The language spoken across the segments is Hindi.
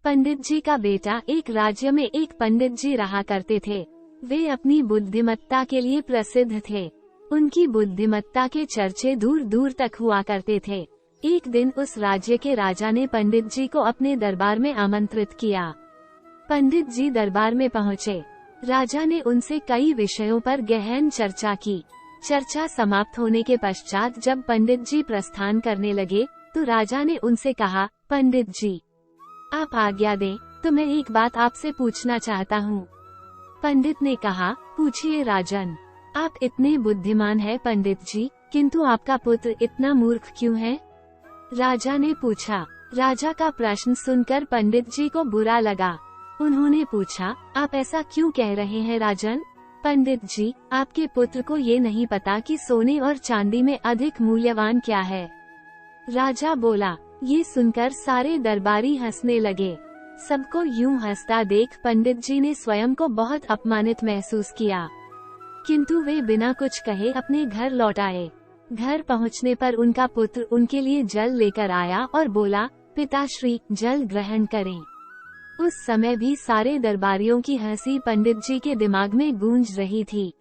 पंडित जी का बेटा। एक राज्य में एक पंडित जी रहा करते थे। वे अपनी बुद्धिमत्ता के लिए प्रसिद्ध थे। उनकी बुद्धिमत्ता के चर्चे दूर दूर तक हुआ करते थे। एक दिन उस राज्य के राजा ने पंडित जी को अपने दरबार में आमंत्रित किया। पंडित जी दरबार में पहुँचे। राजा ने उनसे कई विषयों पर गहन चर्चा की। चर्चा समाप्त होने के पश्चात जब पंडित जी प्रस्थान करने लगे तो राजा ने उनसे कहा, पंडित जी, आप आज्ञा दें तो मैं एक बात आपसे पूछना चाहता हूँ। पंडित ने कहा, पूछिए राजन। आप इतने बुद्धिमान हैं पंडित जी, किंतु आपका पुत्र इतना मूर्ख क्यों है? राजा ने पूछा। राजा का प्रश्न सुनकर पंडित जी को बुरा लगा। उन्होंने पूछा, आप ऐसा क्यों कह रहे हैं राजन? पंडित जी, आपके पुत्र को ये नहीं पता कि सोने और चांदी में अधिक मूल्यवान क्या है। राजा बोला। ये सुनकर सारे दरबारी हंसने लगे। सबको यूं हंसता देख पंडित जी ने स्वयं को बहुत अपमानित महसूस किया, किंतु वे बिना कुछ कहे अपने घर लौट आए। घर पहुंचने पर उनका पुत्र उनके लिए जल लेकर आया और बोला, पिताश्री, जल ग्रहण करें। उस समय भी सारे दरबारियों की हंसी पंडित जी के दिमाग में गूंज रही थी।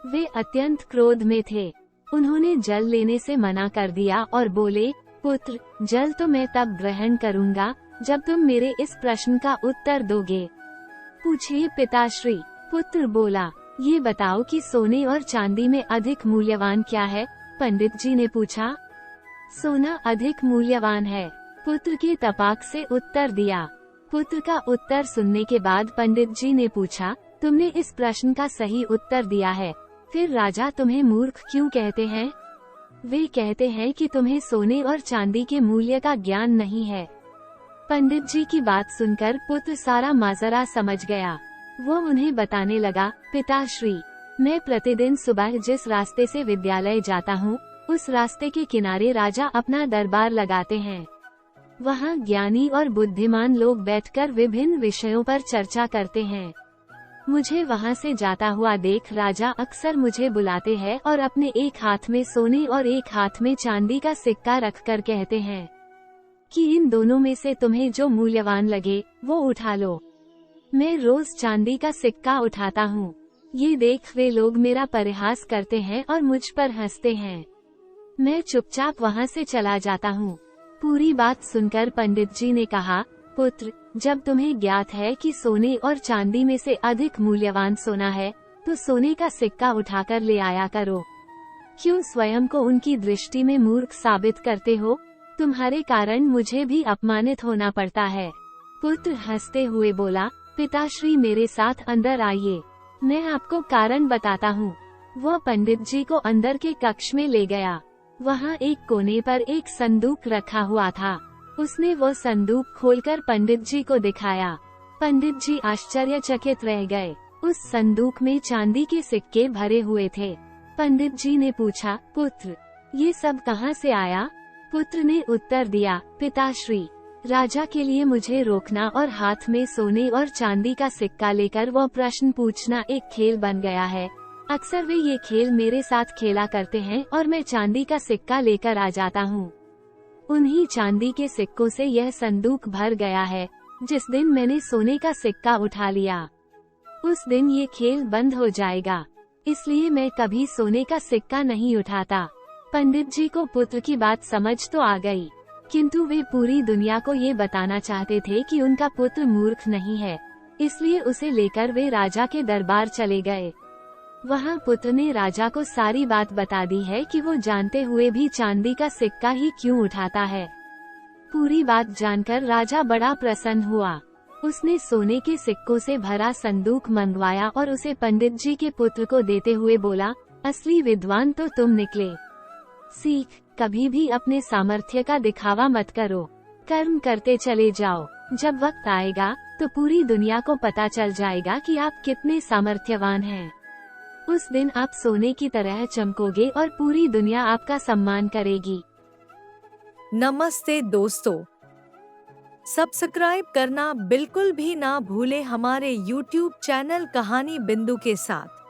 वे अत्यंत क्रोध में थे। उन्होंने जल लेने से मना कर दिया और बोले, पुत्र, जल तो मैं तब ग्रहण करूंगा जब तुम मेरे इस प्रश्न का उत्तर दोगे। पूछिए पिताश्री। पुत्र बोला, ये बताओ कि सोने और चांदी में अधिक मूल्यवान क्या है? पंडित जी ने पूछा। सोना अधिक मूल्यवान है, पुत्र के तपाक से उत्तर दिया। पुत्र का उत्तर सुनने के बाद पंडित जी ने पूछा, तुमने इस प्रश्न का सही उत्तर दिया है, फिर राजा तुम्हें मूर्ख क्यों कहते हैं? वे कहते हैं कि तुम्हें सोने और चांदी के मूल्य का ज्ञान नहीं है। पंडित जी की बात सुनकर पुत्र सारा माजरा समझ गया। वो उन्हें बताने लगा, पिताश्री, मैं प्रतिदिन सुबह जिस रास्ते से विद्यालय जाता हूँ, उस रास्ते के किनारे राजा अपना दरबार लगाते हैं। वहाँ ज्ञानी और बुद्धिमान लोग बैठकर विभिन्न विषयों पर चर्चा करते हैं। मुझे वहाँ से जाता हुआ देख राजा अक्सर मुझे बुलाते हैं और अपने एक हाथ में सोने और एक हाथ में चांदी का सिक्का रखकर कहते हैं कि इन दोनों में से तुम्हें जो मूल्यवान लगे वो उठा लो। मैं रोज चांदी का सिक्का उठाता हूँ। ये देख वे लोग मेरा परिहास करते हैं और मुझ पर हंसते हैं। मैं चुपचाप वहाँ से चला जाता हूँ। पूरी बात सुनकर पंडित जी ने कहा, पुत्र, जब तुम्हें ज्ञात है कि सोने और चांदी में से अधिक मूल्यवान सोना है, तो सोने का सिक्का उठाकर ले आया करो। क्यों स्वयं को उनकी दृष्टि में मूर्ख साबित करते हो? तुम्हारे कारण मुझे भी अपमानित होना पड़ता है। पुत्र हंसते हुए बोला, पिताश्री, मेरे साथ अंदर आइए, मैं आपको कारण बताता हूँ। वह पंडित जी को अंदर के कक्ष में ले गया। वहाँ एक कोने पर एक संदूक रखा हुआ था। उसने वो संदूक खोलकर पंडित जी को दिखाया। पंडित जी आश्चर्यचकित रह गए। उस संदूक में चांदी के सिक्के भरे हुए थे। पंडित जी ने पूछा, पुत्र, ये सब कहाँ से आया? पुत्र ने उत्तर दिया, पिताश्री, राजा के लिए मुझे रोकना और हाथ में सोने और चांदी का सिक्का लेकर वो प्रश्न पूछना एक खेल बन गया है। अक्सर वे ये खेल मेरे साथ खेला करते हैं और मैं चांदी का सिक्का लेकर आ जाता हूँ। उन्हीं चांदी के सिक्कों से यह संदूक भर गया है। जिस दिन मैंने सोने का सिक्का उठा लिया, उस दिन ये खेल बंद हो जाएगा। इसलिए मैं कभी सोने का सिक्का नहीं उठाता। पंडित जी को पुत्र की बात समझ तो आ गई, किंतु वे पूरी दुनिया को ये बताना चाहते थे कि उनका पुत्र मूर्ख नहीं है। इसलिए उसे लेकर वे राजा के दरबार चले गए। वहाँ पुत्र ने राजा को सारी बात बता दी है कि वो जानते हुए भी चांदी का सिक्का ही क्यों उठाता है। पूरी बात जानकर राजा बड़ा प्रसन्न हुआ। उसने सोने के सिक्कों से भरा संदूक मंगवाया और उसे पंडित जी के पुत्र को देते हुए बोला, असली विद्वान तो तुम निकले। सीख, कभी भी अपने सामर्थ्य का दिखावा मत करो, कर्म करते चले जाओ। जब वक्त आएगा तो पूरी दुनिया को पता चल जाएगा कि आप कितने सामर्थ्यवान हैं। उस दिन आप सोने की तरह चमकोगे और पूरी दुनिया आपका सम्मान करेगी। नमस्ते दोस्तों, सब्सक्राइब करना बिल्कुल भी ना भूले हमारे YouTube चैनल कहानी बिंदु के साथ।